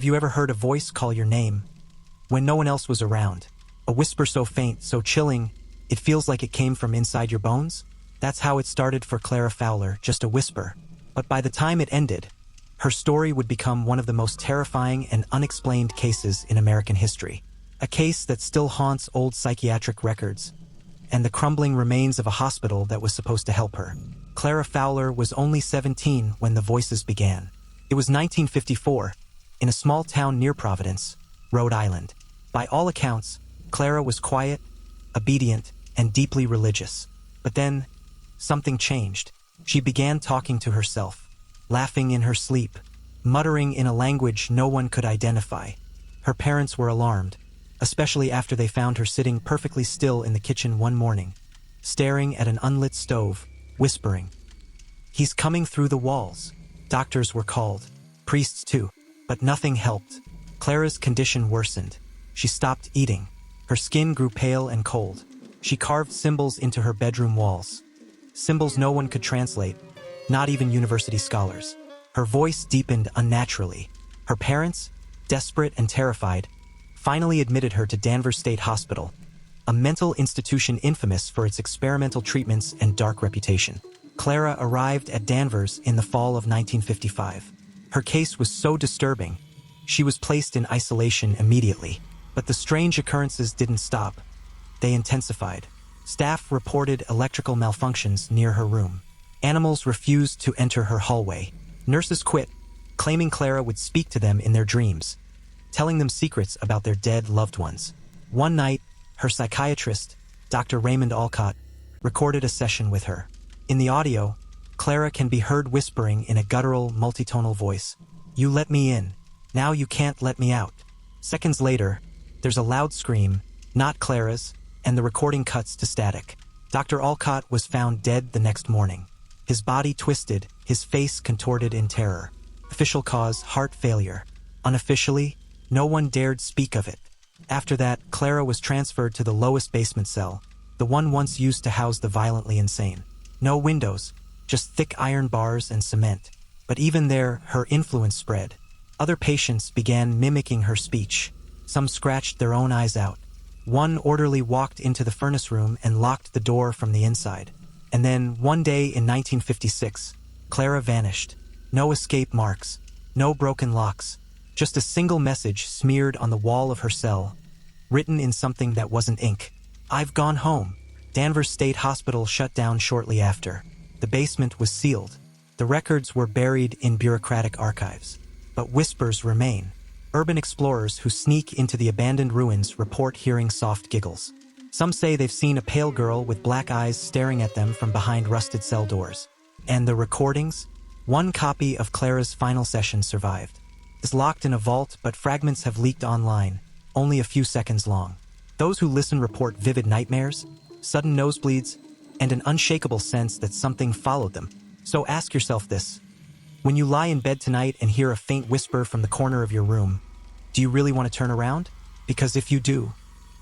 Have you ever heard a voice call your name when no one else was around? A whisper so faint, so chilling, it feels like it came from inside your bones? That's how it started for Clara Fowler, just a whisper. But by the time it ended, her story would become one of the most terrifying and unexplained cases in American history. A case that still haunts old psychiatric records and the crumbling remains of a hospital that was supposed to help her. Clara Fowler was only 17 when the voices began. It was 1954, in a small town near Providence, Rhode Island. By all accounts, Clara was quiet, obedient, and deeply religious. But then, something changed. She began talking to herself, laughing in her sleep, muttering in a language no one could identify. Her parents were alarmed, especially after they found her sitting perfectly still in the kitchen one morning, staring at an unlit stove, whispering, "He's coming through the walls." Doctors were called, priests too, but nothing helped. Clara's condition worsened. She stopped eating. Her skin grew pale and cold. She carved symbols into her bedroom walls. Symbols no one could translate, not even university scholars. Her voice deepened unnaturally. Her parents, desperate and terrified, finally admitted her to Danvers State Hospital, a mental institution infamous for its experimental treatments and dark reputation. Clara arrived at Danvers in the fall of 1955. Her case was so disturbing, she was placed in isolation immediately. But the strange occurrences didn't stop. They intensified. Staff reported electrical malfunctions near her room. Animals refused to enter her hallway. Nurses quit, claiming Clara would speak to them in their dreams, telling them secrets about their dead loved ones. One night, her psychiatrist, Dr. Raymond Alcott, recorded a session with her. In the audio, Clara can be heard whispering in a guttural, multitonal voice, "You let me in. Now you can't let me out." Seconds later, there's a loud scream, not Clara's, and the recording cuts to static. Dr. Alcott was found dead the next morning. His body twisted, his face contorted in terror. Official cause, heart failure. Unofficially, no one dared speak of it. After that, Clara was transferred to the lowest basement cell, the one once used to house the violently insane. No windows, just thick iron bars and cement. But even there, her influence spread. Other patients began mimicking her speech. Some scratched their own eyes out. One orderly walked into the furnace room and locked the door from the inside. And then, one day in 1956, Clara vanished. No escape marks, no broken locks, just a single message smeared on the wall of her cell, written in something that wasn't ink. "I've gone home." Danvers State Hospital shut down shortly after. The basement was sealed. The records were buried in bureaucratic archives. But whispers remain. Urban explorers who sneak into the abandoned ruins report hearing soft giggles. Some say they've seen a pale girl with black eyes staring at them from behind rusted cell doors. And the recordings? One copy of Clara's final session survived. It's locked in a vault, but fragments have leaked online, only a few seconds long. Those who listen report vivid nightmares, sudden nosebleeds, and an unshakable sense that something followed them. So ask yourself this. When you lie in bed tonight and hear a faint whisper from the corner of your room, do you really want to turn around? Because if you do,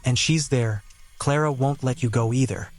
and she's there, Clara won't let you go either.